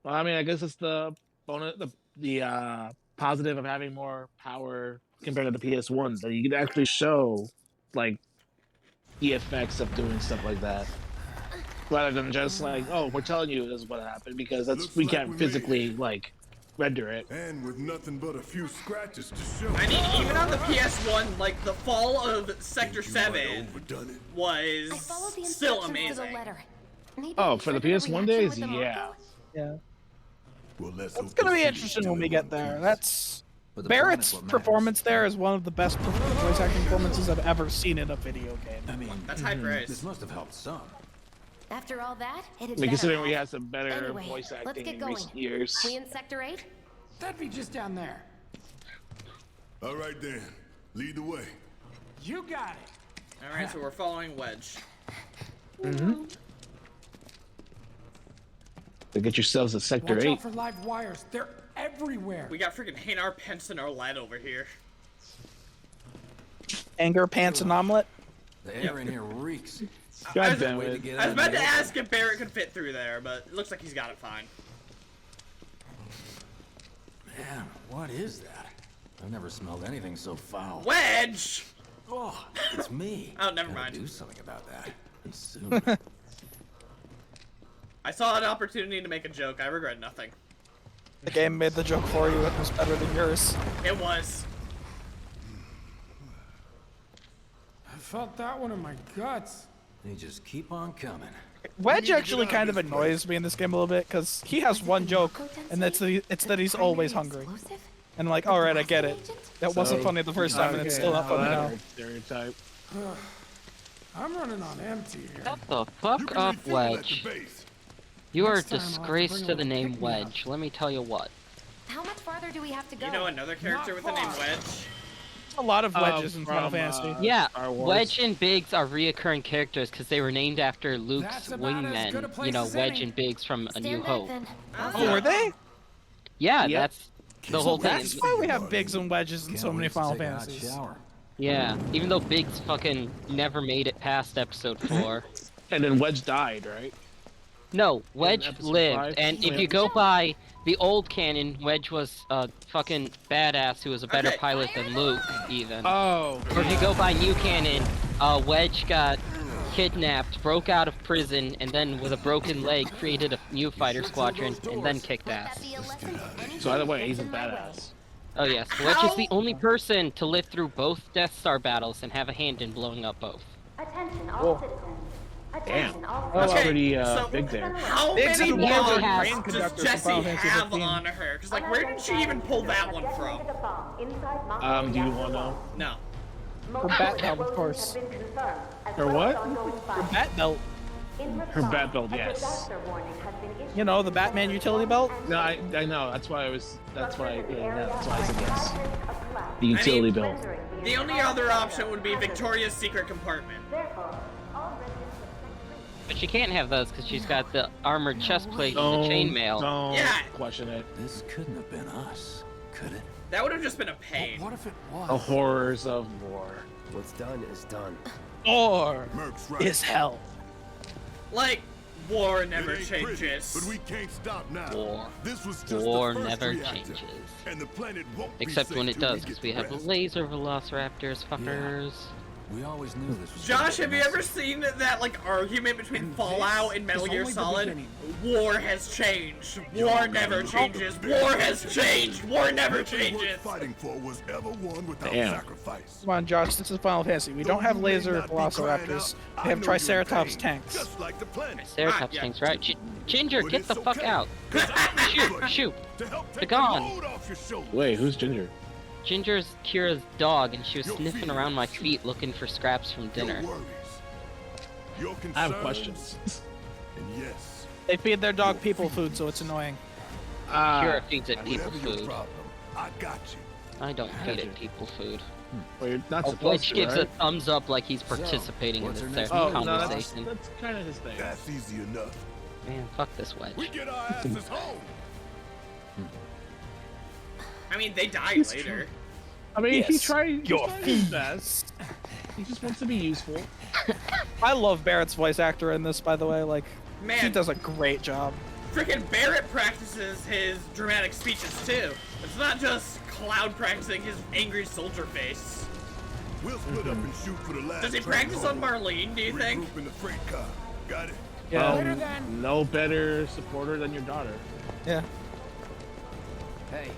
Well, I mean, I guess it's the bonus, the positive of having more power compared to the PS1 that you can actually show like the effects of doing stuff like that, rather than just like, oh, we're telling you this is what happened because that's Looks we like can't we made physically it. like render it. And with nothing but a few scratches to show. I mean, even on the PS1, like, the fall of Sector Think you might 7 have overdone it. was I followed the still instructions to the amazing. letter. Maybe Oh, it for the triggered a PS1 reaction days, with the yeah. Mako? Yeah. Well, let's It's hope gonna the be city's interesting still when we in get one there. piece. That's But the Barrett's planet's what matters. performance there is one of the best voice acting performances I've ever seen in a video game. I mean, That's high praise. this must have helped some. After all that, it had I mean, better considering we have. had some better Anyway, voice let's acting get in going. recent years. We in Sector 8? That'd be just down there. All right then, lead the way. You got it. Alright, so we're following Wedge. To get yourselves a Sector Watch 8. out for live wires. They're everywhere. We got freaking Hanar, Pence, and Arlette over here. Anger, pants, and omelet. The air in here reeks. God damn Way to it. get I out was of about the to open. ask if Barrett could fit through there, but it looks like he's got it fine. Man, what is that? I've never smelled anything so foul. Wedge! Oh, it's me. Oh, never Gotta mind. do something about that. And soon. I saw an opportunity to make a joke. I regret nothing. The game made the joke for you. It was better than yours. It was. I felt that one in my guts. They just keep on coming. Wedge actually kind of annoys me in this game a little bit because he has one joke, and it's that he's always hungry. Explosive? And I'm like, all right, I get it. That wasn't So- funny the first time, and it's still not funny now. Stereotype. I'm running on empty here. Shut the You fuck can up, refuel at the Wedge. base. You are a Next time I'll have to disgrace bring to a the name pick-me-up. Wedge, let me tell you what. How much farther do we have to go? You know another character with the name Wedge? A lot of wedges in Final from, Fantasy. Yeah, Star Wars. Wedge and Biggs are reoccurring characters because they were named after Luke's That's about as good a wingmen. place You know, as Wedge any. and Biggs from A Stand New back Hope. then. Oh, were they? Yeah, Yep. that's the whole thing. That's why we have Biggs and wedges in Can't so many wait to Final take a hot Fantasies. shower. Yeah, even though Biggs fucking never made it past episode 4. And then Wedge died, right? No, Wedge episode lived, 5? and if Yeah. you go by the old canon, Wedge was a fucking badass who was a better Okay. pilot than Luke, even. Oh. Or if you go by new canon, Wedge got kidnapped, broke out of prison, and then with a broken leg created a new fighter squadron, and then kicked Let that ass. be a lesson to any So either way, kid he's a in my way. badass. Oh yes, Wedge is the only person to live through both Death Star battles and have a hand in blowing up both. Attention Whoa. all citizens. Attention Damn. all That's Okay, pretty so- big there. How Biggs many is the one wands that has- train does conductor from Jesse Final Fantasy have 15. on her? Because, like, where did she even pull that one from? Do you want to know? No. Her bat belt, of course. Her what? Her bat belt. Her bat belt, yes. You know, the Batman utility belt? No, I know. That's why I was. That's why. Yeah, that's why I said yes. The utility belt. The only other option would be Victoria's secret compartment. But she can't have those because she's got the armored chest plate and the chainmail. Don't Yeah. question it. This couldn't have been us, could it? That would have just been a pain. What if it was? The horrors of war. What's done is done. Or Merc's right. is hell. Like, war It never ain't pretty, changes. but we can't stop now. War. This was just War the first never reactor, changes. And the planet won't be Except safe when it till does, get because we have rest. laser velociraptors, fuckers. We always knew this was. Josh, have you ever seen that, like, argument between Fallout and Metal Gear Solid? War has changed. War never changes. War has changed. War never Nothing worth changes. fighting for was ever won without Damn. sacrifice. Come on, Josh, this is Final Fantasy. We don't have laser velociraptors. We have Triceratops tanks. Just like the planet. Triceratops yeah. tanks, right? Ginger, But get it's the fuck okay, out. 'cause I'm Shoot, good shoot. To help They're take gone. the load off your shoulders. Wait, who's Ginger? Ginger's Kira's dog, and she was Your sniffing feelings. around my feet looking for scraps from dinner. Your worries. Your concerns. I have questions. And yes. They feed their dog people food, so it's annoying. Kira feeds it people Whatever your food. problem, I got you. I don't feed it people food. Well, you're not Oh, supposed Wedge to, gives right? a thumbs up like he's participating in what's this her next Oh, move? no, conversation. that's kind of his thing. That's easy enough. Man, fuck this Wedge. We get our asses home. I mean, they died later. I mean, he Yes, tried your his best. He just wants to be useful. I love Barrett's voice actor in this, by the way. Like, he Man, does a great job. freaking Barrett practices practices his dramatic speeches too. It's not just Cloud practicing his angry soldier face. We'll split up and shoot for the last. Does he train practice on home. Marlene, do you think? Regroup in the freight car. Got it. Yeah. No better supporter than your daughter. Yeah. Hey.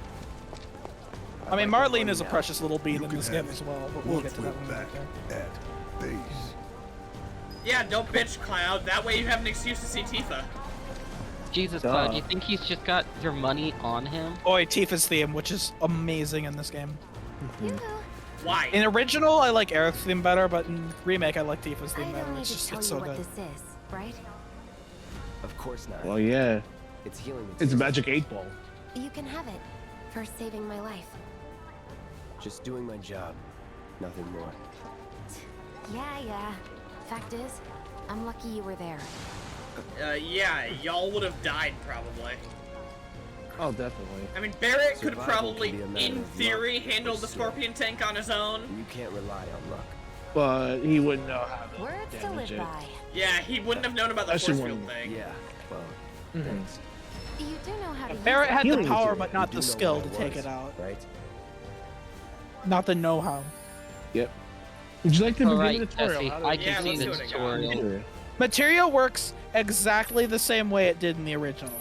I mean, Marlene is a precious little bean You in can this have game as well, but we'll get to that one when we back get there. at base. Yeah, don't bitch, Cloud. That way you have an excuse to see Tifa. Jesus, Duh. Cloud, do you think he's just got your money on him? Boy, Tifa's theme, which is amazing in this game. Yoo-hoo. Why? In original, I like Eric's theme better, but in remake, I like Tifa's I theme better. don't need It's to just, tell it's you so what good. this is, right? Of course not. Well, yeah. It's healing. It's a material. magic 8-ball. You can have it for saving my life. Just doing my job. Nothing more. Yeah. Fact is, I'm lucky you were there. Yeah, y'all would have died probably. Oh, definitely. I mean, Barrett could Survival probably, can be a matter in of theory, luck, handle or the skill. Scorpion tank on his own. You can't rely on luck. But he wouldn't know how to Words to damage live it. by. Yeah, he wouldn't have known about the Especially force field when- thing. Yeah. Well, Mhm. thanks. You do know how to use Barrett it. had the Healing power, material. but not You the do know skill what to it take was, it out. Right? Not the know-how. Yep. Would you like to begin Alright, the tutorial? Jesse, How I to- Yeah, can see let's the do it again. tutorial. Sure. Materia works exactly the same way it did in the original.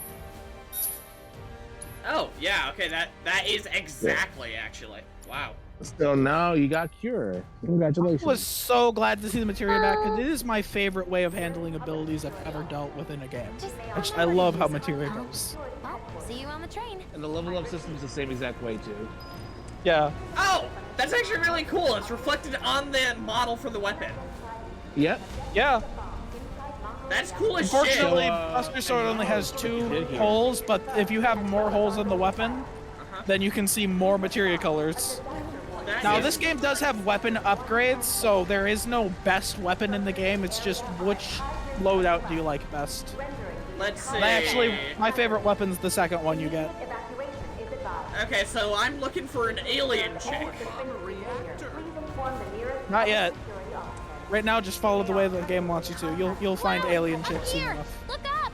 Oh, yeah, okay, that is exactly, actually. Wow. So now you got Cure. Congratulations. I was so glad to see the Materia back, because it is my favorite way of handling abilities I've ever dealt with in a game. I love how Materia goes. Well, see you on the train. And the level up system is the same exact way too. Yeah. Oh, that's actually really cool. It's reflected on the model for the weapon. Yep. Yeah. That's cool as shit. Unfortunately, So, Buster Sword only has you 2 did here. holes, but if you have more holes in the weapon, then you can see more Materia colors. That Now, is- this game does have weapon upgrades, so there is no best weapon in the game. It's just which loadout do you like best. Let's see. My favorite weapon's the second one you get. Okay, so I'm looking for an alien chick. Not yet. Right now, just follow the way the game wants you to. You'll find alien chicks soon Here, enough. look up.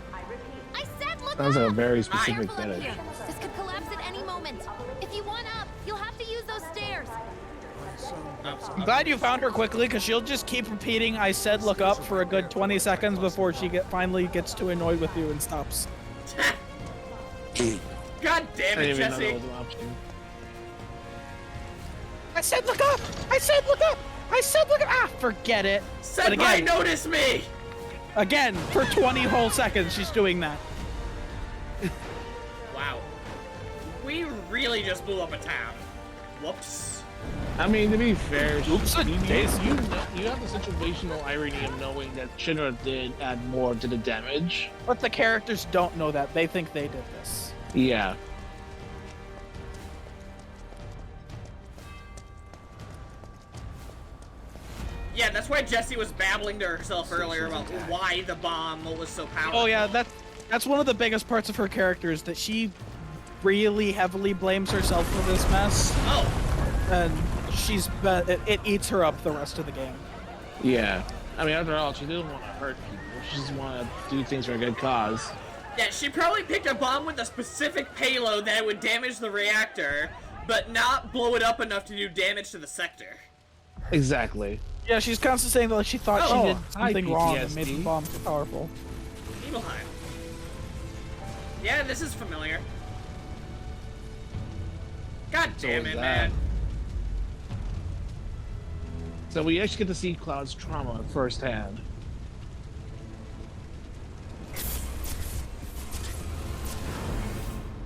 I said look Sounds like a up. very specific Careful up fetish. here. This could collapse at any moment. If you want up, you'll have to use those stairs. I'm glad you found her quickly, because she'll just keep repeating "I said look up" for a good 20 seconds before she finally gets too annoyed with you and stops. God damn I it, didn't even know that Jesse. was an option. I said look up! I said look up! I said look up! Ah, forget it. But Senpai, again, notice me! again, for 20 whole seconds, she's doing that. Wow. We really just blew up a town. Whoops. I mean, to be fair, Oops, you daisy. you have the situational irony of knowing that Shinra did add more to the damage. But the characters don't know that. They think they did this. Yeah. Yeah, that's why Jessie was babbling to herself earlier about why the bomb was so powerful. Oh yeah, that's one of the biggest parts of her character is that she really heavily blames herself for this mess, Oh, and it eats her up the rest of the game. Yeah. I mean, after all, she didn't want to hurt people. She just wanted to do things for a good cause. yeah, she probably picked a bomb with a specific payload that would damage the reactor, but not blow it up enough to do damage to the sector. Exactly. Yeah, she's constantly saying that like, she thought Oh, she did hi, something wrong and made PTSD. the bomb too powerful. Nibelheim. Yeah, this is familiar. God So damn is it, that. man. So we actually get to see Cloud's trauma firsthand.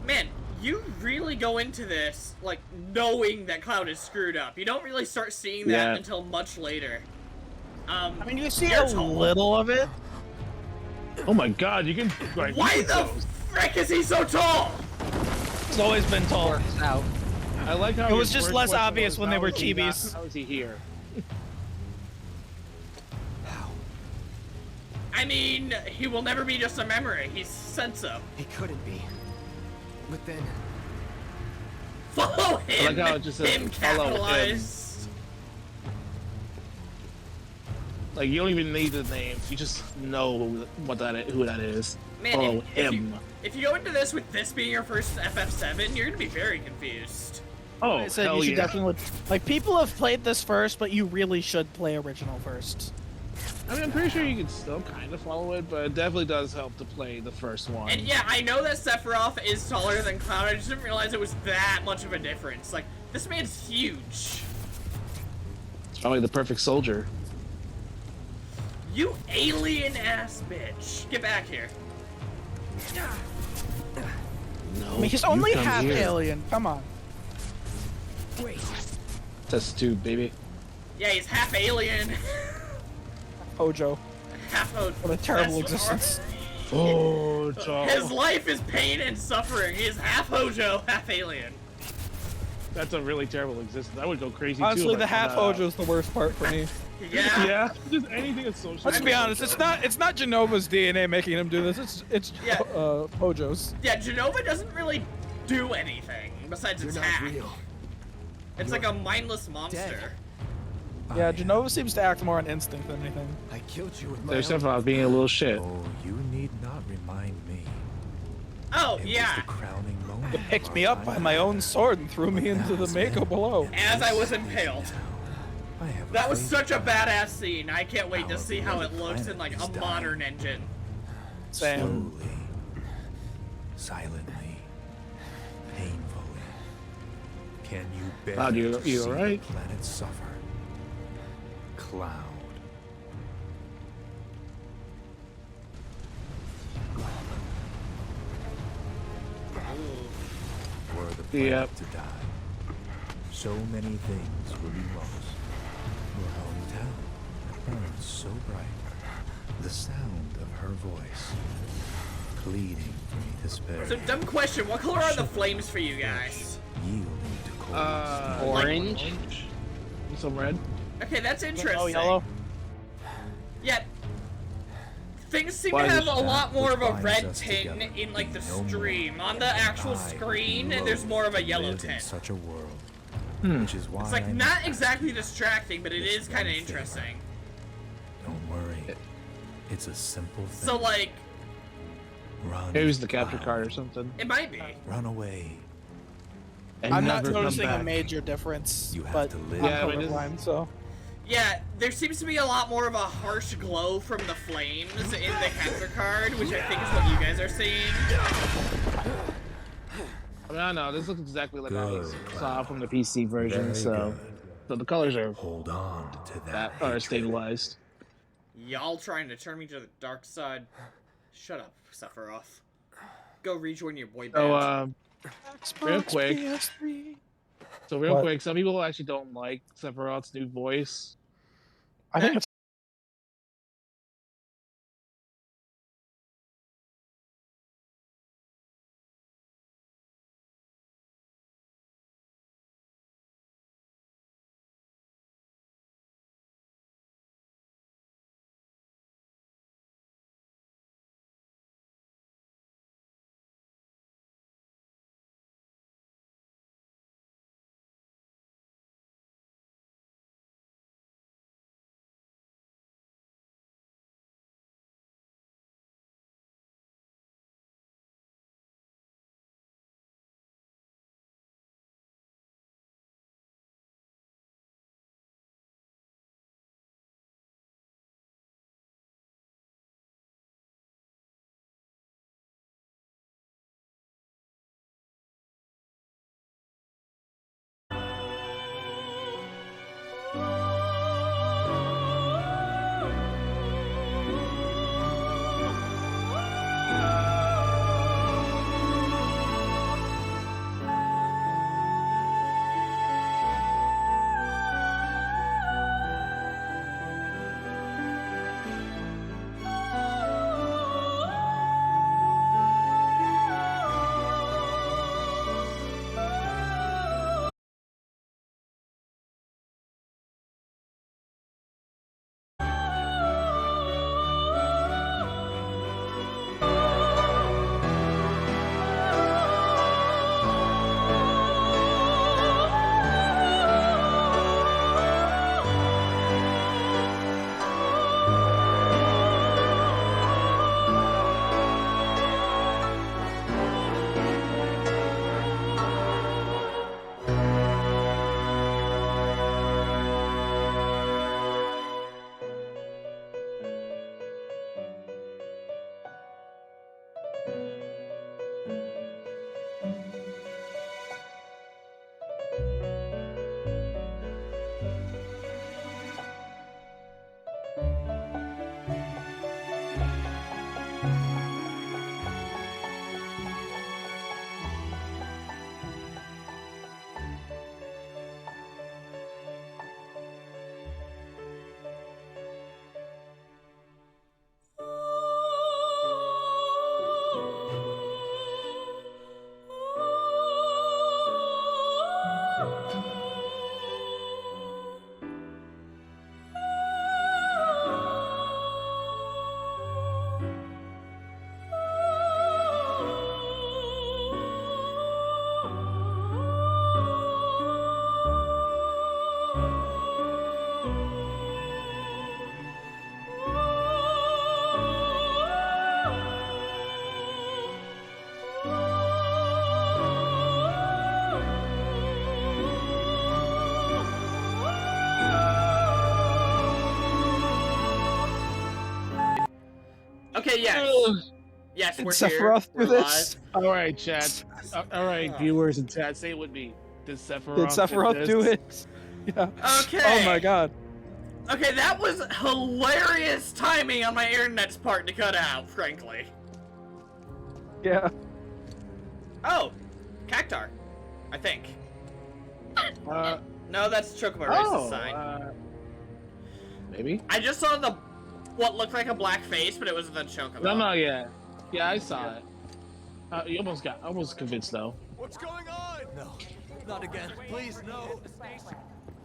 Man, you really go into this, like, knowing that Cloud is screwed up. You don't really start seeing that Yeah. until much later. I mean, you see You're a tall. little of it. Oh my god, you can... Right, Why you the can- frick is he so tall? It's always been tall. Works out. I like how It was his just first less question obvious was, when they how were is he not- chibis. How is he here? I mean, he will never be just a memory. He's Senso. It couldn't be. But then, Follow him. like how it just says him follow him. capitalized. Like, you don't even need the names. You just know who that is. Man, Oh, if you go into this with this being your first FF7, you're gonna be very confused. Oh, I said hell you should yeah. definitely like people have played this first, but you really should play original first. I mean, I'm pretty sure you can still kind of follow it, but it definitely does help to play the first one. And yeah, I know that Sephiroth is taller than Cloud. I just didn't realize it was that much of a difference. Like, this man's huge. It's probably the perfect soldier. You alien ass bitch. Get back here. No, I mean, he's only come half here. alien. Come on. Test tube, baby. Yeah, he's half alien. Hojo. Half a What a terrible that's- existence. Oh, His life is pain and suffering. He is half Hojo, half alien. That's a really terrible existence. I would go crazy too. Honestly, if the I half found out. Hojo's the worst part for me. Yeah. Yeah, just anything that's social. Let's be honest, it's not Genova's DNA making him do this. It's Yeah. Hojo's. Yeah, Genova doesn't really do anything besides attack. It's like a mindless monster. Yeah, Genova seems to act more on instinct than anything. I killed you with my There's own... something about being a little shit. Oh, you need not remind me. Oh, It yeah. was the crowning moment. It picked me up by my own sword and threw me into the Mako below. As I was impaled. I have That was faith such a in badass scene. I can't wait to Our see how it beloved looks in planet like is a dying. modern engine. Same. Slowly, silently, painfully. Can you bear Cloud, you to see alright? the planet suffer? Cloud. Were the planet Yep. to die, so many things will be lost. Your hometown that burns so bright. The sound of her voice, pleading for me to spare. So, dumb question. What color are the flames for you guys? Yielding to cold. Orange. Some red. Okay, that's interesting. Oh, yellow. Yeah. Things seem Why to have is a that lot more of a which binds red us tint together in like the be no more. stream. On the actual I screen, loathe there's more of a to yellow live in tint. such a world, Hmm. which is why It's like I'm not here. exactly distracting, but it This is kind of one thing. interesting. Don't worry, it's a simple thing. So like, Run. Maybe it was the capture Cloud. card or something. it might be. Run away. And I'm not never come noticing a back. major difference, You have but to live. I'm Yeah, but it is- colorblind, so. Yeah, there seems to be a lot more of a harsh glow from the flames in the capture card, which I think is what you guys are seeing. I mean, I don't know. This looks exactly like I Good, saw Cloud. from the PC version, Very so good. the colors are Hold on to that. are hatred. stabilized. Y'all trying to turn me to the dark side. Shut up, Sephiroth. Go rejoin your boy band. So, real Xbox, quick. PS3. real What? quick, some people actually don't like Sephiroth's new voice. I think it's Okay, yes. Yes, Did we're Sephiroth here. do We're this? live. All right, chat. All right, viewers and chat, say it with me. Did Did Sephiroth Sephiroth do this? it? Yeah. Okay. Oh my god. Okay, that was hilarious timing on my internet's part to cut out, frankly. Yeah. Oh, Cactar, I think. No, that's Chocobo Race's sign. Maybe? I just saw the what looked like a black face, but it was the Chocobo. No, yeah. Yeah, I saw it. You almost convinced, though. What's going on? No, not again. Please, no.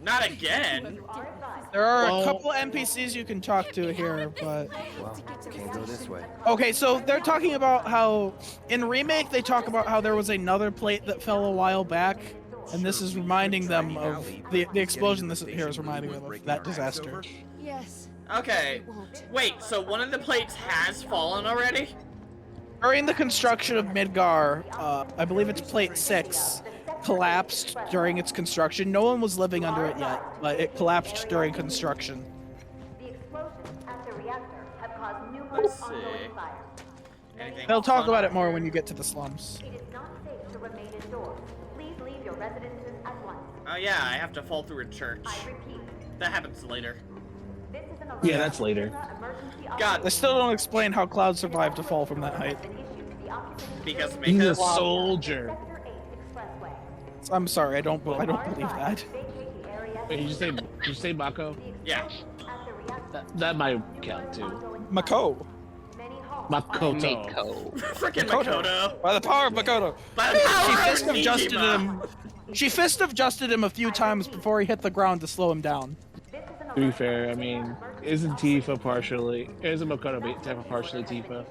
Not again. There are a couple NPCs you can talk to here, but... Well, can't go this way. Okay, so they're talking about how... In Remake, they talk about how there was another plate that fell a while back, and this is reminding them of... The explosion this here is reminding them of that disaster. Yes. Okay. Wait, so one of the plates has fallen already? During the construction of Midgar, I believe it's plate 6, collapsed during its construction. No one was living under it yet, but it collapsed during construction. The explosions at the reactor have caused numerous Let's ongoing see. fires. Anything They'll talk fun? about it more when you get to the slums. It is not safe to remain indoors. Please leave your residences at once. Oh yeah, I have to fall through a church. I repeat, That happens later. this is an alert. Yeah, that's later. Emergency God, They still don't explain how Cloud survived to fall from that height. because He's a because soldier. Sector 8 Expressway. I'm sorry, I don't believe that. Vacate the area. Wait, did you say Mako? yeah. At the reactor. That might count, too. Mako. Many homes Makoto. Mako. Frickin' Makoto. By the power of Makoto. By the She power fist of of adjusted Nijima. him. She fist of adjusted him a few times before he hit the ground to slow him down. To be fair, I mean, isn't Tifa partially... Isn't Makoto Tifa partially Tifa?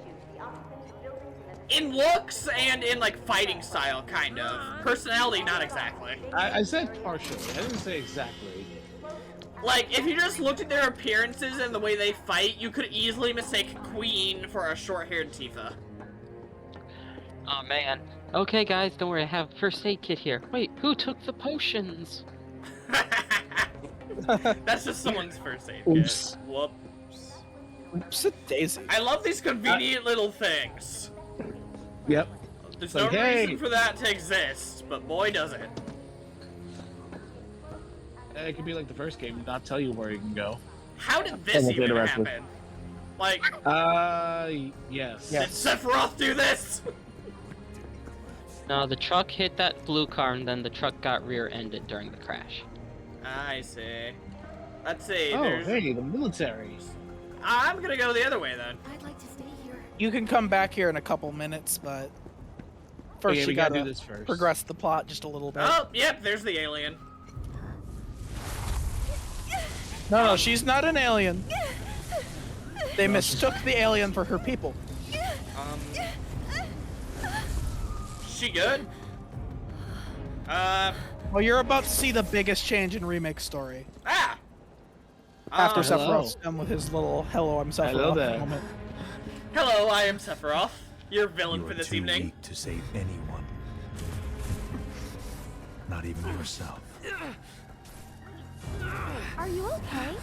In looks and in like fighting style, kind of. Personality, not exactly. I said partially. I didn't say exactly. Like, if you just looked at their appearances and the way they fight, you could easily mistake Queen for a short-haired Tifa. Oh man. Okay guys, don't worry, I have a first aid kit here. Wait, who took the potions? That's just someone's first aid Oops. kit. Whoops. Oops, daisy. I love these convenient little things. Yep. There's Like, no hey. reason for that to exist, but boy does it. It could be like the first game, not tell you where you can go. How did this Almost even interactive. happen? Like, Yes. did Sephiroth do this? No, the truck hit that blue car and then the truck got rear-ended during the crash. I see. Let's see, Oh, there's... hey, the military. I'm gonna go the other way then. I'd like to stay here. You can come back here in a couple minutes, but first Okay, you we gotta gotta do this first. progress the plot just a little bit. Oh, yep, there's the alien. No, she's not an alien. They mistook the alien for her people. She good? Well, you're about to see the biggest change in Remake story. Hello. After Sephiroth's done with his little "Hello, I'm Sephiroth" Hello there. moment. Hello, I am Sephiroth. Your villain You for are this too evening. weak to save anyone. Not even yourself. Are you okay?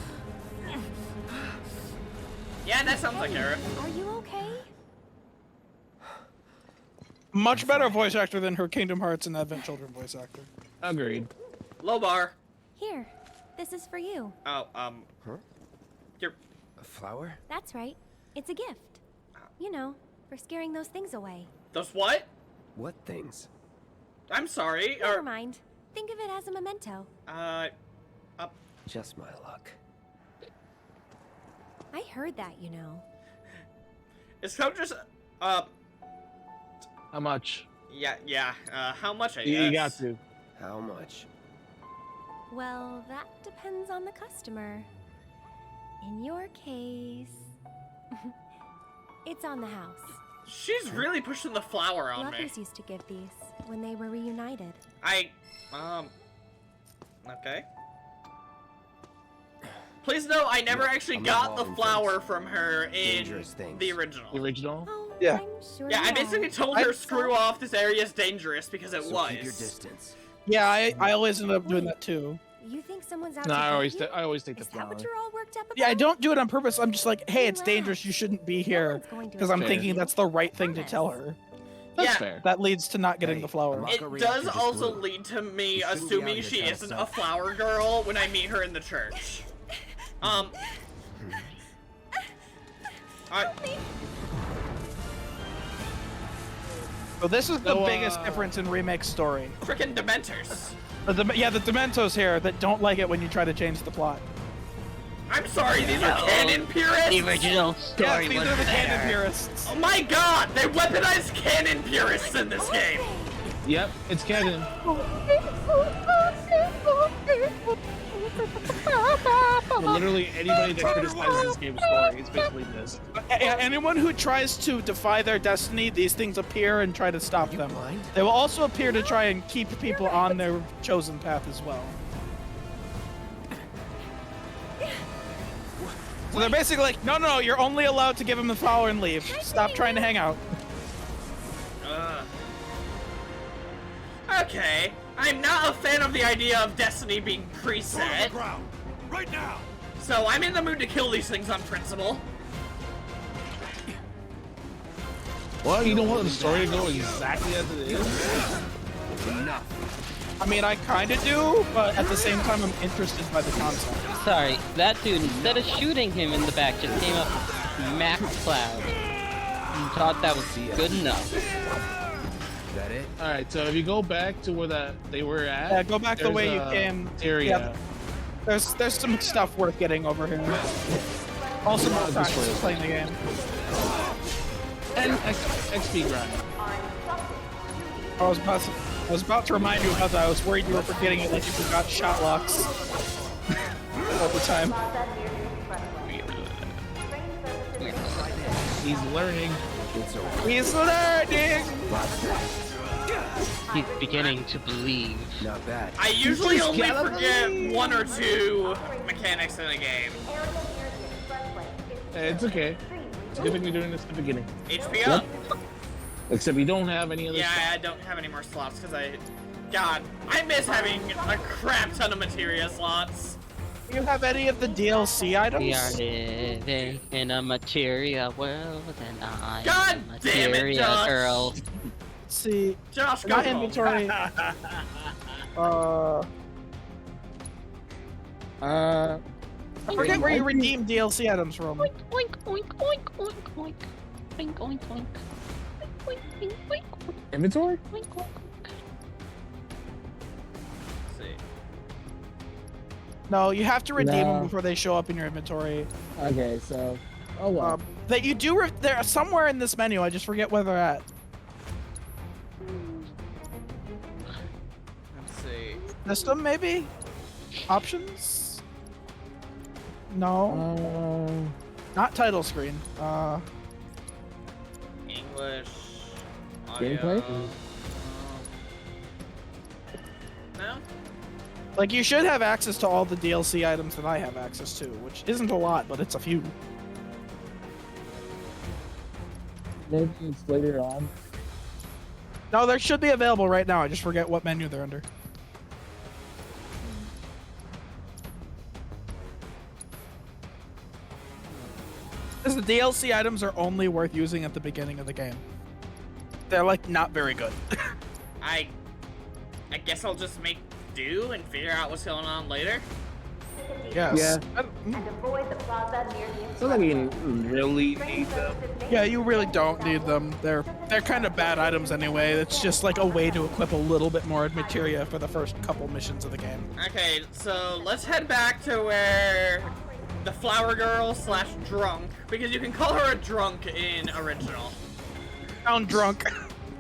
Yeah, that sounds like Eric. Are you okay? Much better voice actor than her Kingdom Hearts and Advent Children voice actor. Agreed. Low bar. Here, this is for you. Oh, Huh? you're... A flower? That's right. It's a gift. You know, for scaring those things away. Those what? What things? I'm sorry. Never mind. Think of it as a memento. Just my luck. I heard that, you know. Is so just, How much? yeah, how much I guess? You got to. How much? Well, that depends on the customer. In your case, it's on the house. She's really pushing the flower on me. Lovers used to give these when they were reunited. Okay. Please know I never actually I'm got the involved in flower things. from her in Dangerous things. the original. The original? Oh, Yeah. I'm sure Yeah, I you basically are. told her screw off, this area is dangerous because it So was. keep your distance. Yeah, I always end up doing that too. You think someone's out No, to I get always, you? I always take the Is that flower. what you're all worked up about? Yeah, I don't do it on purpose. I'm just like, hey, it's dangerous. You shouldn't be here. one's going to Because I'm Fair. thinking that's the right thing to tell her. That's Yeah. fair. That leads to not getting the flower. It does also lead to me assuming she isn't a flower girl when I meet her in the church. So this is the So, biggest difference in Remake's story. Frickin' Dementors. Yeah, the Dementos here that don't like it when you try to change the plot. I'm sorry, these are canon purists? The original Yes, story these was are the better. canon purists. Oh my god, they weaponized canon purists in this game! Yep, it's canon. So literally anybody that criticizes this game's story is basically this. Anyone who tries to defy their destiny, these things appear and try to stop them. They will also appear to try and keep people on their chosen path as well. So they're basically like, no, you're only allowed to give him the flower and leave. Stop trying to hang out. Okay, I'm not a fan of the idea of destiny being preset. Right now! So I'm in the mood to kill these things on principle. Well, you don't want the story to go exactly as it is. I mean, I kind of do, but at the same time, I'm interested by the concept. Sorry, that dude, instead of shooting him in the back, just came up and smacked Cloud. And thought that was good enough. That it? All right, so if you go back to where they were at, Yeah, go back the way you came. Area. Yeah. There's some stuff worth getting over here. Also, more practice playing the game. And XP grind. I was about to remind you about that. I was worried you were forgetting it, like you forgot shot locks all the time. He's learning. He's learning. He's beginning to believe. Not bad. I usually only forget one or two mechanics in a game. It's okay. It's a good thing we're doing this at the beginning. HP up. Except we don't have any other. Yeah, stuff. I don't have any more slots because God, I miss having a crap ton of materia slots. Do you have any of the DLC items? We are living in a materia world, and I'm God a damn it, materia Josh. girl. Let's see. Josh, go Not home. inventory. I forget where you redeem DLC items from. Oink, oink, oink, oink, oink, oink. Oink, oink, oink. Oink, oink, oink, oink, Inventory? oink, oink. Let's see. No, you have to redeem No. them before they show up in your inventory. Okay, so. Oh well. That you do. They're somewhere in this menu. I just forget where they're at. Let's see. System, maybe? Options? No. Not title screen. English. Audio. Gameplay? No? Like, you should have access to all the DLC items that I have access to, which isn't a lot, but it's a few. Maybe it's later on. No, they should be available right now. I just forget what menu they're under. Because the DLC items are only worth using at the beginning of the game. They're, like, not very good. I guess I'll just make do and figure out what's going on later. Yes. Yeah. And avoid the plaza near the It's not like you really need them. Yeah, you really don't need them. They're kind of bad items anyway. It's just like a way to equip a little bit more materia for the first couple missions of the game. Okay, so let's head back to where the flower girl / drunk, because you can call her a drunk in original. Town drunk.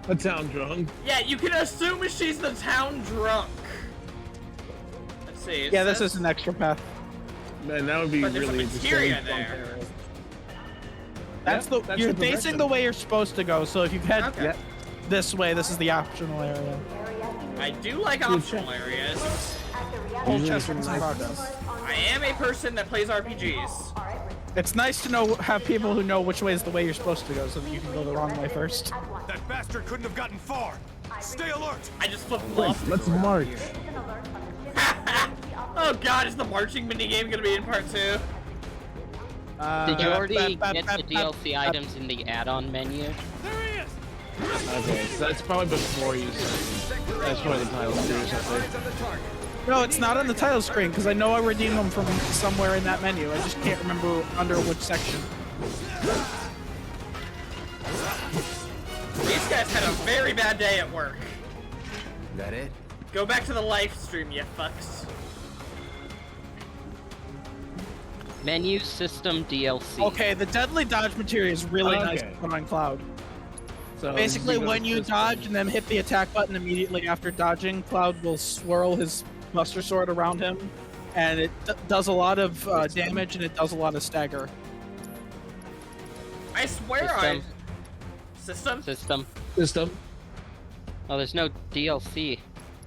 A town drunk. Yeah, you can assume she's the town drunk. Let's see. it Yeah, this says- is an extra path. Man, that would be But there's a really materia interesting. there. That's Yeah, the that's you're the facing direction. the way you're supposed to go. So if you head Okay. this way, this is the optional area. I do like optional areas. Whole Usually chest it's in nice. progress. I am a person that plays RPGs. It's nice to have people who know which way is the way you're supposed to go, so that you can go the wrong way first. That bastard couldn't have gotten far. Stay alert. I just flipped them off. Let's march. Oh god, is the marching minigame gonna be in part 2? Did you already get the DLC items in the add-on menu? Okay, so that's probably before you start. That's probably the title screen or something. No, it's not on the title screen because I know I redeemed them from somewhere in that menu. I just can't remember under which section. These guys had a very bad day at work. That it? Go back to the live stream, you fucks. Menu system DLC. Okay, the deadly dodge material is really nice to put on Cloud. So basically, when you dodge and then hit the attack button immediately after dodging, Cloud will swirl his Buster Sword around him, and it does a lot of damage and it does a lot of stagger. I swear System? System. Oh, there's no DLC.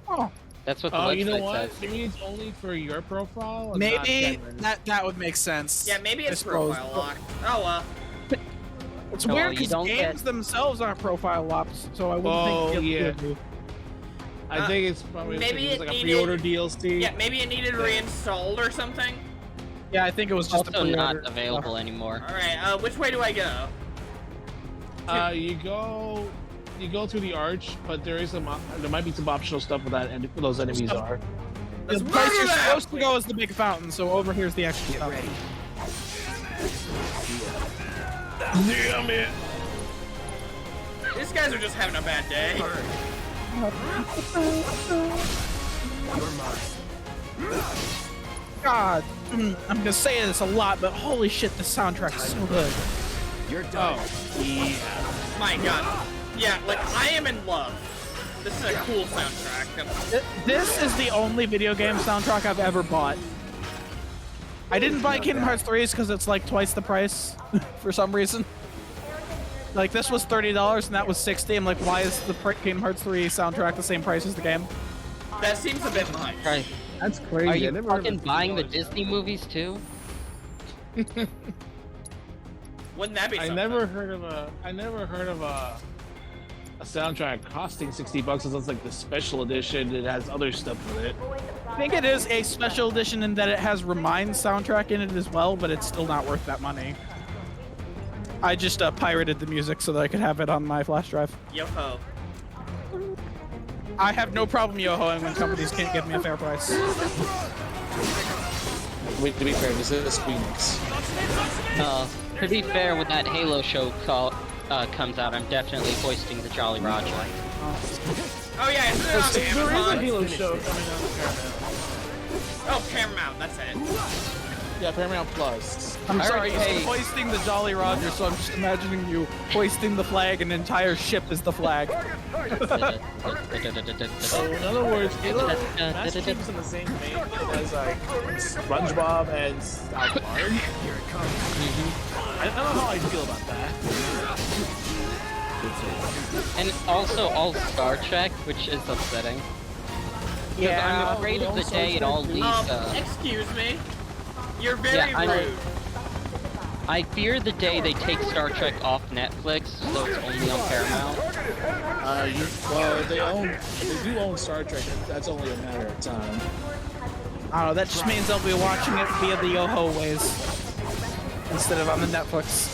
Oh. That's what the Oh, website you know what? says. Maybe it's only for your profile? Maybe that would make sense. Yeah, maybe it's I suppose. profile locked. Oh well. It's No, weird you because don't games themselves aren't profile locked, so I wouldn't think it would be. I think it's probably maybe it's it like a needed- pre-order DLC. Yeah, maybe it needed reinstalled or something. Yeah, I think it was just Also a not pre-order. available anymore. Alright, which way do I go? You go through the arch, but there might be some optional stuff with that, and those enemies are. The place you're supposed to go is the big fountain, so over here's the extra stuff. Ready. Damn it! These guys are just having a bad day. God, I'm gonna say this a lot, but holy shit, the soundtrack is so good. You're done. Yeah. My god. Yeah, like, I am in love. This is a cool soundtrack. This is the only video game soundtrack I've ever bought. I didn't buy Kingdom Hearts 3's because it's like twice the price for some reason. Like, this was $30 and that was $60. I'm like, why is the Kingdom Hearts 3 soundtrack the same price as the game? That seems a bit much. Right. That's crazy. Are I you never heard fucking of buying the $50. Disney movies too? Wouldn't that be I something? never heard of a soundtrack costing $60 unless it's like the special edition. It has other stuff with it. I think it is a special edition in that it has Remind soundtrack in it as well, but it's still not worth that money. I just pirated the music so that I could have it on my flash drive. Yo-ho. I have no problem yo-hoing when companies can't give me a fair price. Wait, to be fair, this is Phoenix. To be fair, when that Halo show comes out, I'm definitely hoisting the Jolly Roger. Oh yeah, isn't it on There is a Amazon? Halo show coming out on Paramount. Oh, Paramount, that's it. Yeah, Paramount Plus. I'm I sorry, already you said paid. hoisting the Jolly Roger, so I'm just imagining you hoisting the flag, and an entire ship is the flag. So in other words, Halo Master Chief's in the same vein as like SpongeBob and South Park. Here it comes. I don't know how I feel about that. And also all Star Trek, which is upsetting. Because I'm afraid of the day it all leaves. Excuse me. You're very I know. rude. I fear the day they take Star Trek off Netflix, so it's only on Paramount. They do own Star Trek. That's only a matter of time. I don't know, that just means I'll be watching it via the Yoho ways instead of on the Netflix.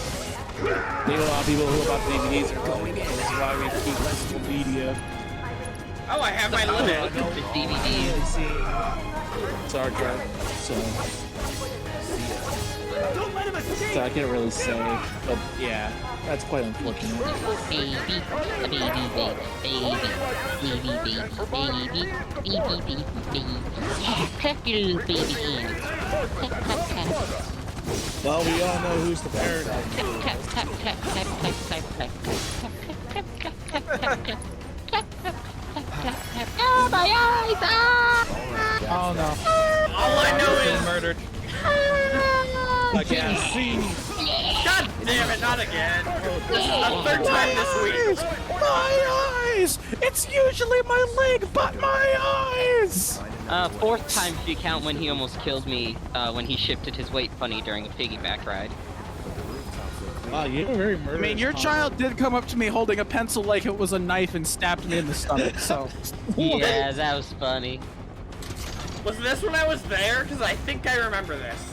You know, a lot of people who about DVDs are going in. This is why we keep less of media. Oh, I have my limit. The DVD. Star Trek, so I can't really say, but yeah, that's quite unfortunate. Well, we all know who's the paradise. Oh, my eyes! Oh no. All I know Getting is... murdered. Again. God damn it, not again. This is the third time this week. My eyes! It's usually my leg, but my eyes! Fourth time if you count when he almost killed me, when he shifted his weight funny during a piggyback ride. Wow, you're very murderous. I mean, your child did come up to me holding a pencil like it was a knife and stabbed me in the stomach, so... Yeah, that was funny. Was this when I was there? Because I think I remember this.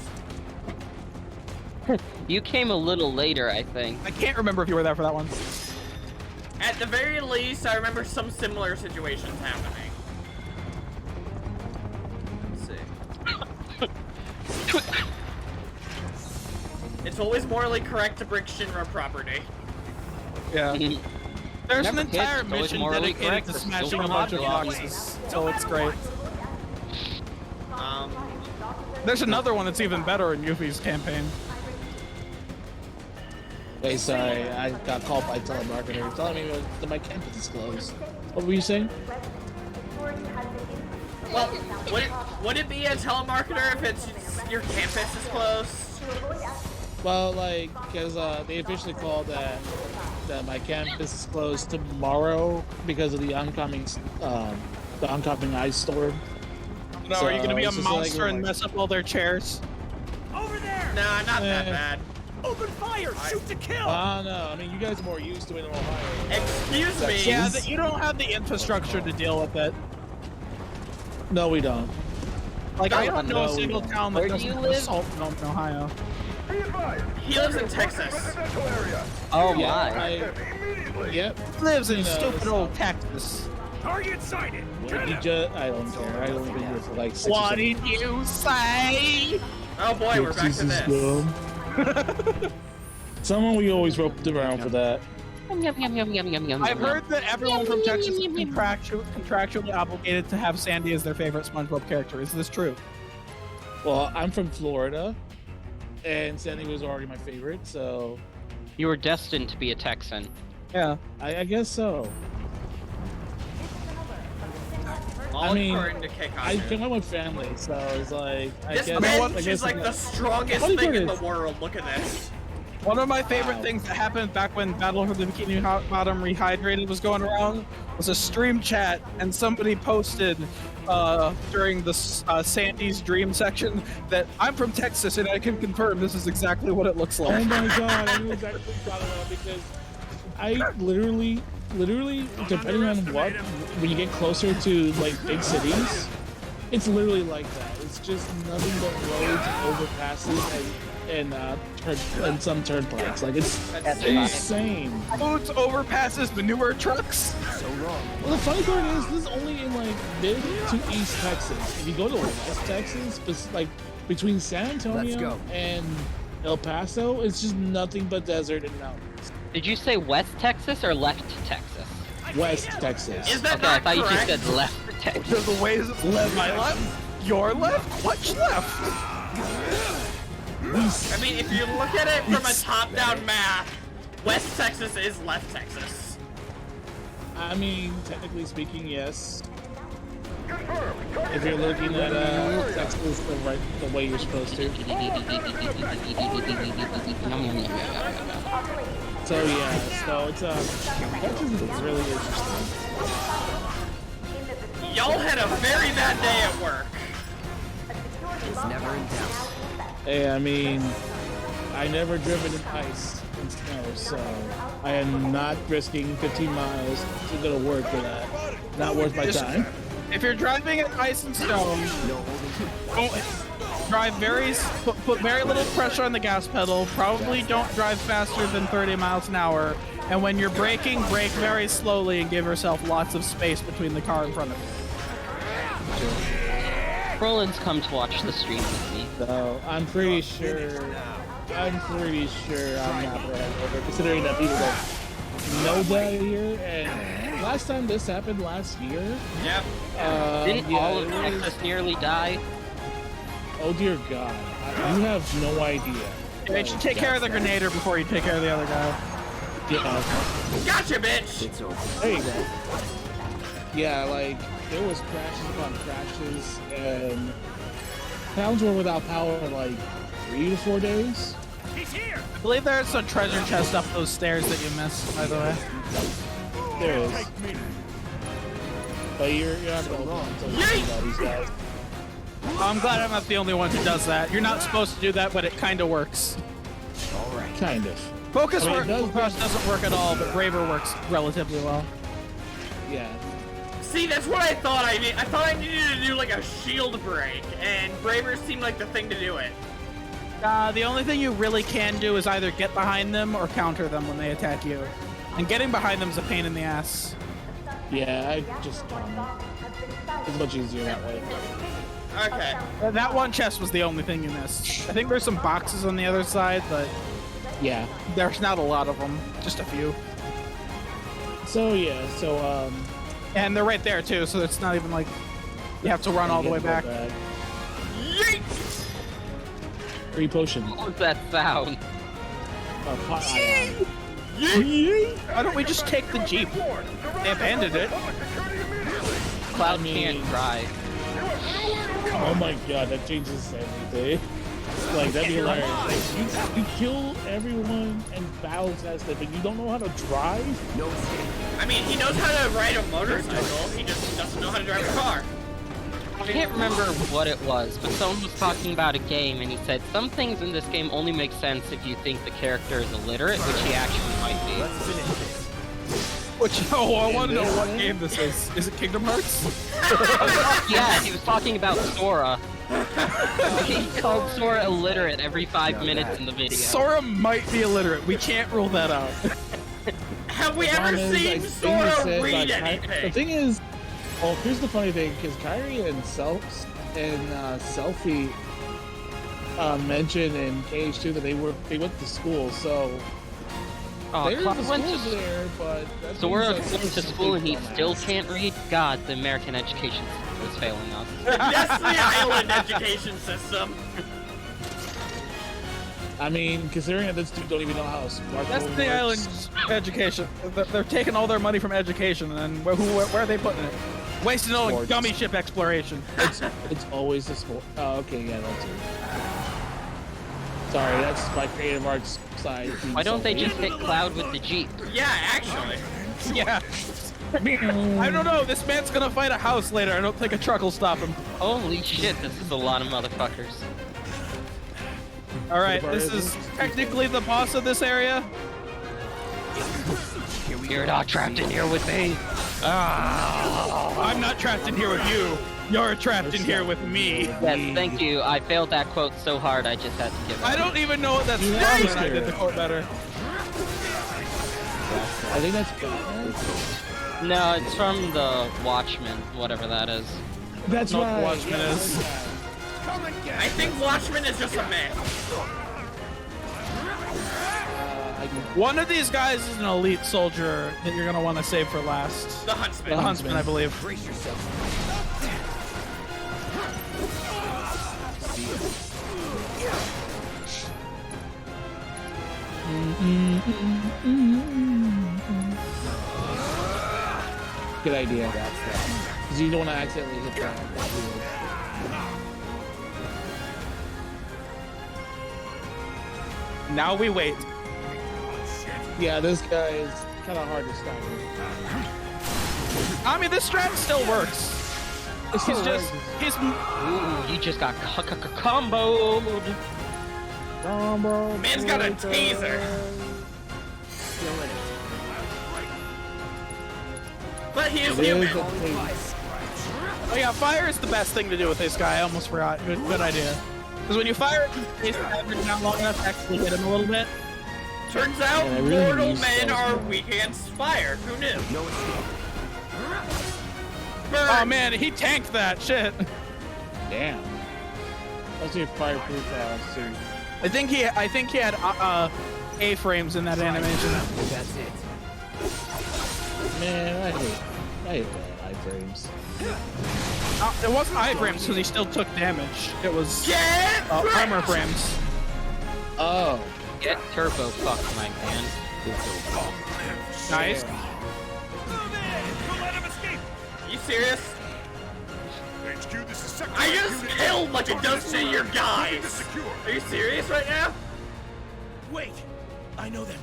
You came a little later, I think. I can't remember if you were there for that one. At the very least, I remember some similar situations happening. Let's see. It's always morally correct to break Shinra property. Yeah. There's Never an entire hit, so it's mission morally dedicated correct to to smashing steal a from bunch of objects. boxes, so it's great. There's another one that's even better in Yuffie's campaign. Hey, sorry, I got called by telemarketer telling me that my campus is closed. What were you saying? Well, would it be a telemarketer if it's your campus is closed? Well, like, because they officially called that my campus is closed tomorrow because of the oncoming ice storm. No, So are you gonna be a it's just like- monster and mess up all their chairs? Over there! Nah, not that bad. Open fire! Shoot to kill! No, I mean, you guys are more used to it in Ohio. Excuse me. Yeah, you don't have the infrastructure to deal with it. No, we don't. Like, I don't know a No, we single don't. town that Where do doesn't you have live? assault in Ohio. He lives in Texas. Oh Yeah, my. Yep. He lives in You know, stupid it's old Texas. Target sighted! I don't care. I only been here for like 6 What or 7 did you say? Oh boy, we're back to this. Someone we always roped around for that. I've heard that everyone from Texas is contractually obligated to have Sandy as their favorite SpongeBob character. Is this true? Well, I'm from Florida, and Sandy was already my favorite, so You were destined to be a Texan. Yeah. I guess so. All I mean, according to Kikaku. I came out with family, so it's like This I bench guess is like the strongest Funny thing part in the is- world. Look at this. One of my favorite things that happened back when Battle for the Bikini Bottom Rehydrated was going around was a stream chat, and somebody posted during the Sandy's Dream section that I'm from Texas and I can confirm this is exactly what it looks Oh like. my god, I knew exactly what you're talking about because I literally, depending on what, when you get closer to like big cities, it's literally like that. It's just nothing but roads, overpasses, and some turnpikes. Like it's insane. Roads, overpasses, manure trucks. So wrong. Well, the funny part is this is only in like mid to East Texas. If you go to West Texas, but like between San Antonio and El Paso, it's just nothing but desert and mountains. Did you say West Texas or left Texas? West Texas. Is that Okay, I not thought you correct? just said left Texas. There's a ways left, my left, your left, what's left? I mean, if you look at it from a top-down map, West Texas is left Texas. I mean, technically speaking, yes. If you're looking at Texas the way you're supposed to. So yeah, so it's Texas is really interesting. Y'all had a very bad day at work. It's never in doubt. Hey, I mean, I never driven in ice and snow, so I am not risking 15 miles to go to work for that. Not worth my time. If you're driving in ice and snow, put very little pressure on the gas pedal. Probably don't drive faster than 30 miles an hour. And when you're braking, brake very slowly and give yourself lots of space between the car in front of you. Roland's come to watch the stream with me. So I'm pretty sure I'm not gonna head over, considering that people don't know that here. And last time this happened last year, Yep. Didn't yeah, all of it was- Texas nearly die? Oh dear God, you have no idea. Yeah, you should take care of the grenader before you take care of the other guy. Yeah. Gotcha, bitch! It's over. There you go. Yeah, like there was crashes upon crashes, and towns were without power for like 3 to 4 days. He's here! I believe there's a treasure chest up those stairs that you missed, by the way. There is. But you're not gonna know until you see all these guys. I'm glad I'm not the only one who does that. You're not supposed to do that, but it kind of works. All right. Kind of. Focus I mean, work it does- doesn't work at all, but Braver works relatively well. Yeah. See, that's what I thought I need. I thought I needed to do like a shield break, and Bravers seemed like the thing to do it. The only thing you really can do is either get behind them or counter them when they attack you. And getting behind them is a pain in the ass. Yeah, I just it's much easier that way. Okay. That one chest was the only thing you missed. I think there's some boxes on the other side, but yeah, there's not a lot of them, just a few. So yeah, and they're right there too, so it's not even like you have to run all the way back. Yeet! Free potion. What was that sound? Why don't we just take the Jeep? They abandoned it. Cloud can't drive. Oh my god, that changes everything. Like, that'd be hilarious. Like, you kill everyone and battle test it, but you don't know how to drive? No escape. I mean, he knows how to ride a motorcycle, he just doesn't know how to drive a car. I can't remember what it was, but someone was talking about a game, and he said some things in this game only make sense if you think the character is illiterate, which he actually might be. Let's finish this. I want to know what game this is. Is it Kingdom Hearts? Yeah, he was talking about Sora. He called Sora illiterate every 5 minutes in the video. Sora might be illiterate. We can't rule that out. Have we ever seen Sora read anything? The thing is, well, here's the funny thing, because Kyrie and Selfie mentioned in KH2 that they went to school, so there's the schools there, but Sora went to school and he still can't read? God, the American education system is failing us. That's the island education system. I mean, considering that this dude don't even know how a smartphone That's the works. island's education. They're taking all their money from education, and where are they putting it? Wasting it on gummy ship exploration. It's always the sport. Oh, okay, yeah, that's it. Sorry, that's my creative arts side. Why don't they just hit Cloud with the Jeep? Yeah, actually. Yeah. I don't know. This man's gonna fight a house later. I don't think a truck will stop him. Holy shit, this is a lot of motherfuckers. Alright, this is technically the boss of this area. You're not trapped in here with me. I'm not trapped in here with you. You're trapped in here with me. Yes, thank you. I failed that quote so hard I just had to give up. I don't even know what that's from, and I did the quote better. I think that's Batman. No, it's from the Watchmen, whatever that is. That's what right. Watchmen is. I think Watchmen is just a man. One of these guys is an elite soldier that you're gonna want to save for last. The Huntsman. The Huntsman, I believe. Brace yourself. Good idea. Because you don't want to accidentally hit that. Now we wait. Yeah, this guy is kind of hard to stop. I mean, this strat still works. He's Ooh, you just got comboed. Man's got a taser. But he is human. Oh yeah, fire is the best thing to do with this guy. I almost forgot. Good idea. Because when you fire it, it's not long enough to actually hit him a little bit. Turns out mortal men are weak against fire. Who knew? No escape. Oh man, he tanked that shit. Damn. That's your fireproof suit. I think he had A-frames in that animation. That's it. Man, I hate that iframes. It wasn't I-frames because he still took damage. It was armor frames. Oh. Get turbo fucked, my man. Nice. You serious? I just killed like a dozen of your guys. Are you serious right now? Wait, I know that.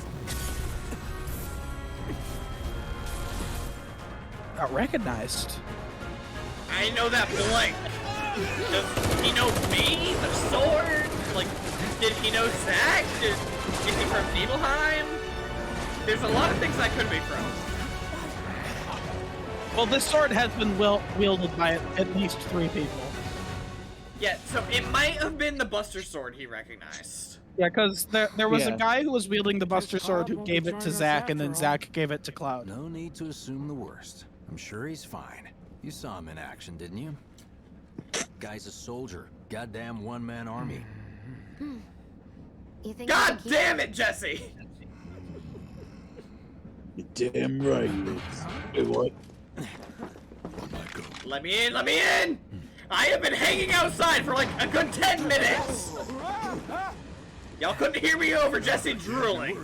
Got recognized. I know that blank. Does he know me? The sword? Like, did he know Zack? Is he from Nibelheim? There's a lot of things I could be from. Well, this sword has been wielded by at least 3 people. Yeah, so it might have been the Buster Sword he recognized. Yeah, because there was a guy who was wielding the Buster Sword who gave it to Zack, and then Zack gave it to Cloud. No need to assume the worst. I'm sure he's fine. You saw him in action, didn't you? Guy's a soldier. Goddamn one-man army. You think God damn it, Jesse! You're damn right. Wait, what? Let me in, let me in! I have been hanging outside for like a good 10 minutes! Y'all couldn't hear me over Jesse drooling.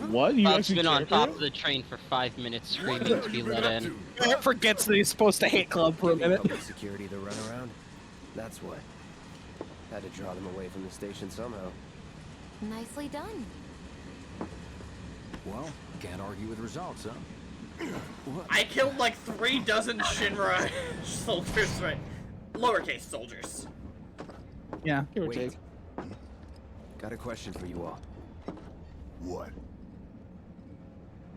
What? You Bob's actually been on care for top it? of the train for 5 minutes screaming to be let in. Forgets that he's supposed to hate Club for a minute. Public security to run around. That's what. Had to draw them away from the station somehow. Nicely done. Well, can't argue with results, huh? I killed like 3 dozen Shinra soldiers, right? Lowercase soldiers. Yeah. Give or take. Got a question for you all. What?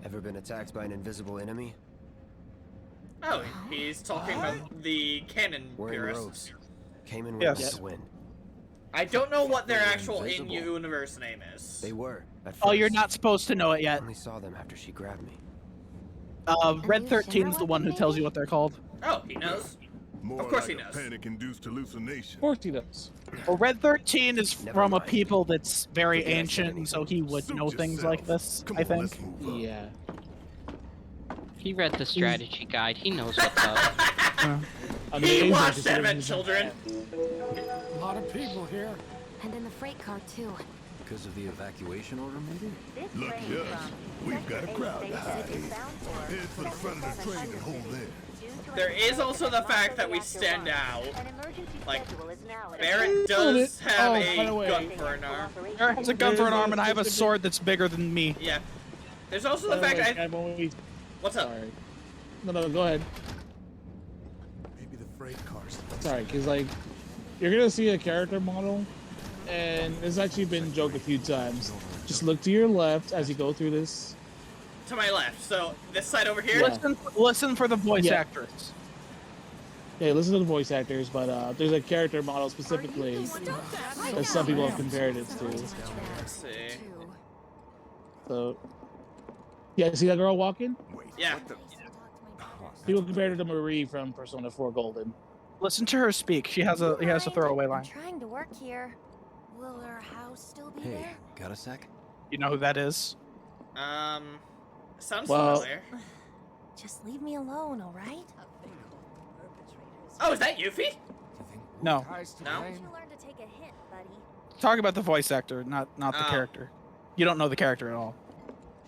Ever been attacked by an invisible enemy? Oh, he's talking about the canon Wearing purists. robes. Came in Yes. with the wind. I don't know what their They were actual invisible. in-universe name is. They were. At Oh, you're first. not supposed to know it I yet. only saw them after she grabbed me. Red 13's the one who tells you what they're called. Oh, he knows? More Of course like he a knows. panic-induced hallucination. Of course he does. Well, Red 13 is Never from a mind. people that's very Forget I said ancient, and so he would Suit know things yourself. like this, Come I on, think. let's move up. Yeah. He read the strategy guide. He knows what's up. He Amazing watched considering Advent he's Children! A lot of people here. And in the freight car, too. Because of the evacuation order, maybe? This Lucky train us. from We've got a Sector crowd 8 to hide station in. is bound for Head for the front of the train and hold there. Due to There an is also the incident fact that we reactor stand one, out. an emergency Like, schedule is now in Barrett effect. does have Oh, by the a way. gun for an arm. Barrett has a gun for an arm, and I have a sword that's bigger than me. Yeah. There's also By the the fact way, I... I've always... What's up? Sorry. No, go ahead. Maybe the freight cars. Sorry, because, like, you're going to see a character model, and it's actually been joked a few times. Just look to your left as you go through this. To my left. So, this side over here? Yeah. Listen for the voice Yeah. actress. Yeah, listen to the voice actors, but there's a character model specifically that some people have compared it to. Let's see. So, yeah, see that girl walking? Yeah. People compared her to Marie from Persona 4 Golden. Listen to her speak. He has a throwaway I'm line. trying to work here. Will her house still be Hey, there? got a sec? You know who that is? Sounds Well- familiar. Just leave me alone, all right? Oh, is that Yuffie? No. No? You learn to take a hint, buddy. Talk about the voice actor, not the Oh. character. You don't know the character at all.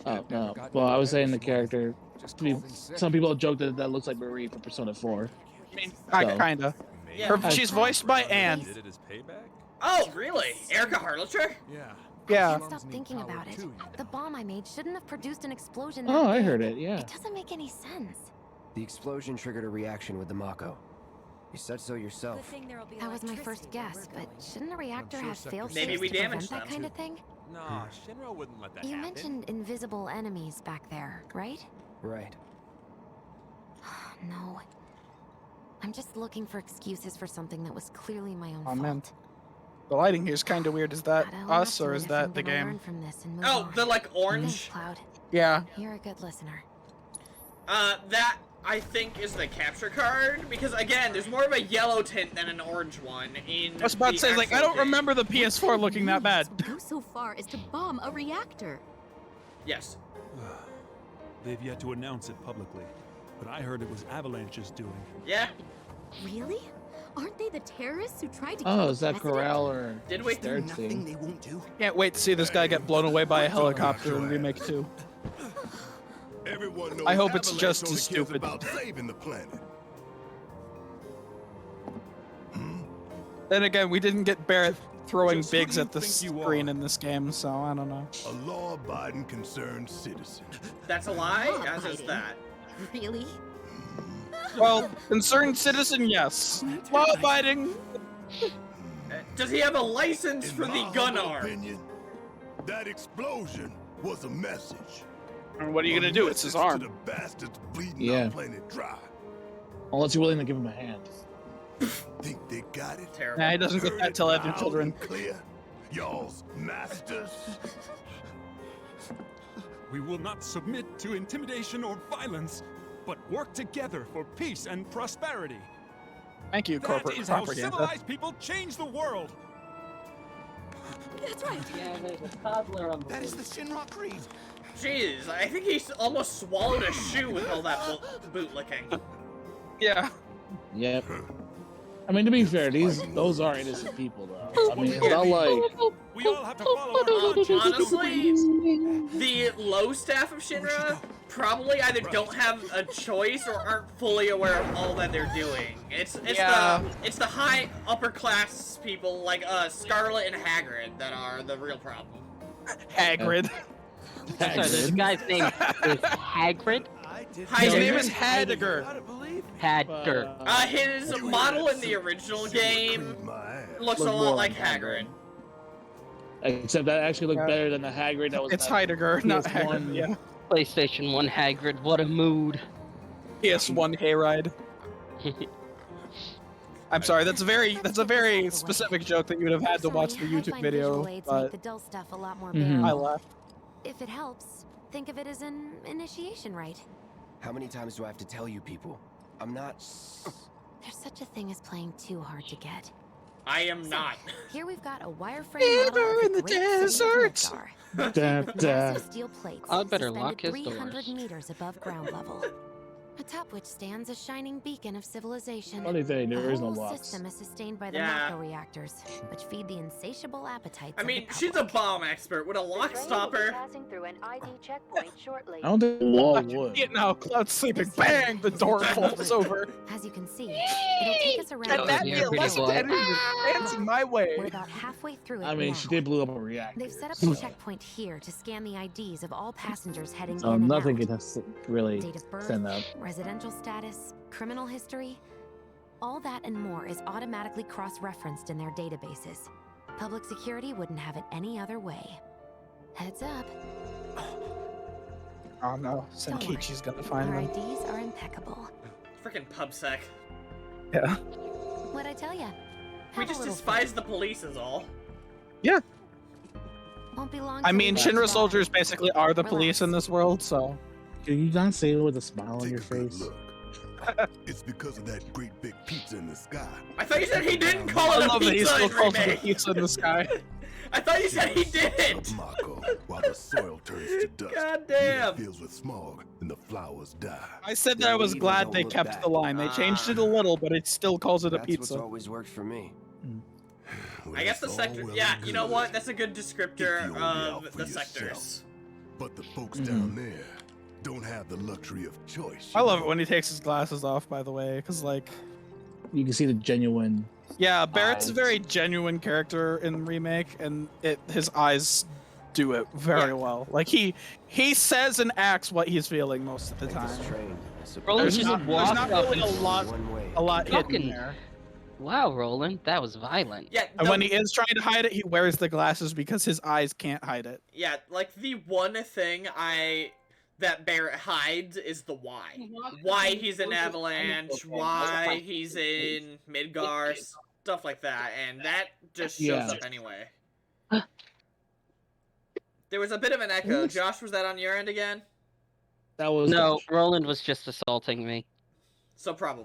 Oh, no. Well, I was saying the character. I mean, some people have joked that that looks like Marie from Persona 4. I mean, So- kinda. Yeah. She's voiced by Anne. Did it as payback? Oh, really? Erica Harlacher? Yeah. Yeah. I can't stop thinking about it. The bomb I made shouldn't have produced an explosion. Oh, that I big. heard it, yeah. It doesn't make any sense. The explosion triggered a reaction with the Mako. You said so yourself. That was my first guess, but shouldn't a reactor sure have Sector fail Maybe safes we to prevent damaged that them. kind of thing? Nah, Shinra wouldn't let that You happen. mentioned invisible enemies back there, right? Right. No. I'm just looking for excuses for something that was clearly my own Oh, fault. man. The lighting here is kind of weird. Is that Gotta own us up or to is it if that I'm the gonna game? learn from this and move Oh, on. the like Thanks, orange? Cloud. Yeah. You're a good listener. That I think is the capture card because again, there's more of a yellow tint than an orange one in. I was about to say, like, I don't remember the PS4 looking that bad. Go so far as to bomb a reactor. Yes. They've yet to announce it publicly, but I heard it was Avalanche's doing. Yeah. Really? Aren't they the terrorists who tried to Oh, kill is the that president? Corral or Did we? third thing? They won't do. Can't wait to see this guy get blown away by a helicopter in Remake 2. Everyone knows I hope it's Avalanche just only as cares stupid. about saving the planet. Then again, we didn't get Barrett throwing Just who do bigs you at the think you screen are? in this game, so I don't know. A law-abiding, concerned citizen. That's a lie? As is that. Really? Well, concerned citizen, yes. Law-abiding. Does he have a license In for the my gun humble arm? opinion, that explosion was a message. And what are you gonna do? It's his arm. To the bastards bleeding Yeah. our planet dry. Unless you're willing to give him a hand. Think they got it? Terrible. Nah, he doesn't get that till I have Loud children. and clear. Y'all's masters. We will not submit to intimidation or violence, but work together for peace and prosperity. Thank you, corporate That is how propaganda. civilized people change the world. That's right. Yeah, there's a toddler on the That is the Shinra Creed. Jeez, I think he almost swallowed a shoe with all that boot licking. Yeah. Yep. I mean, to be fair, those are innocent people, though. I mean, it's not like... We all have to follow our conscience. Honestly, the low staff of Shinra probably either don't have a choice or aren't fully aware of all that they're doing. It's the high upper class people like Scarlet and Hagrid that are the real problem. Hagrid. Sorry, this guy's name is Hagrid? His name is Heidegger. Hadger. His model in the original game looks a lot like Hagrid. Except that actually looked better than the Hagrid that was... It's Heidegger, not PS1. Hagrid. Yeah. PlayStation 1 Hagrid, what a mood. PS1 hayride. I'm sorry, that's a very specific joke that you would have had to watch the YouTube video, but the dull stuff a lot more Mhm. bearable. I laughed. If it helps, think of it as an initiation rite. How many times do I have to tell you people? I'm not. There's such a thing as playing too hard to get. I am not. Here we've got a wireframe Theater model of in the great city of desert. Midgar. Da, da. Massive steel plates I'd better lock suspended his 300 doors. meters above ground level. Atop which stands a shining beacon of civilization. Funny thing, there is The no whole locks. system is sustained by the Yeah. macro reactors, which feed the insatiable appetites I of mean, the she's a public. bomb expert. Would a lock stop her? Passing through an ID checkpoint shortly. I don't think the wall would. Yeah, now Cloud's sleeping. Bang! The door falls over. As you can see, it'll take us around. And that Yeah, the pretty lesson boy. to editing is dancing my way. We're about halfway through it I mean, now. she did blow up a reactor. They've set up a checkpoint here to scan the IDs of all passengers heading So in and nothing out. can really Date of birth, send out. residential status, criminal history. All that and more is automatically cross-referenced in their databases. Public security wouldn't have it any other way. Heads up, Oh no, Senkichi's gonna find our them. IDs are impeccable. Freaking PubSec. Yeah. What'd I tell ya? We just despise the police is all. Yeah. Won't be long. I till mean, we Shinra get soldiers basically are the police in this world, so. Can you not say it with a smile on Take your a good face? look. It's because of that great big pizza in the sky. I thought you said he didn't call I it a love that he pizza still in calls it a Remake. pizza in the sky. I thought you said he didn't. Mako, while the soil turns to dust, God the air damn. fills with smog, and the flowers die. I said that I was glad they kept the line. They changed it a little, but it still calls it a That's what's pizza. always worked for me. I guess the That's sector. all well Yeah, and you know good what? That's a good descriptor if you only out of for the yourself. sectors. But the folks down there don't have the luxury of choice. I love it when he takes his glasses off, by the way, because, like, You can see the genuine. yeah, Barrett's a eyes. very genuine character in Remake, and his eyes do it very well. Like, he says and acts what he's feeling most of the Take time. this train. I suppose. Roland There's just not walked up really and... One way. a lot hidden Fucking- there. Wow, Roland, that was violent. Yeah, And when he is trying to hide it, he wears the glasses because his eyes can't hide it. yeah, like the one thing that Barrett hides is the why. Why he's in Avalanche, why he's in Midgar, stuff like that, and that just shows Yeah. up anyway. There was a bit of an echo. Josh, was that on your end again? That was No, Roland was just assaulting me. So probably.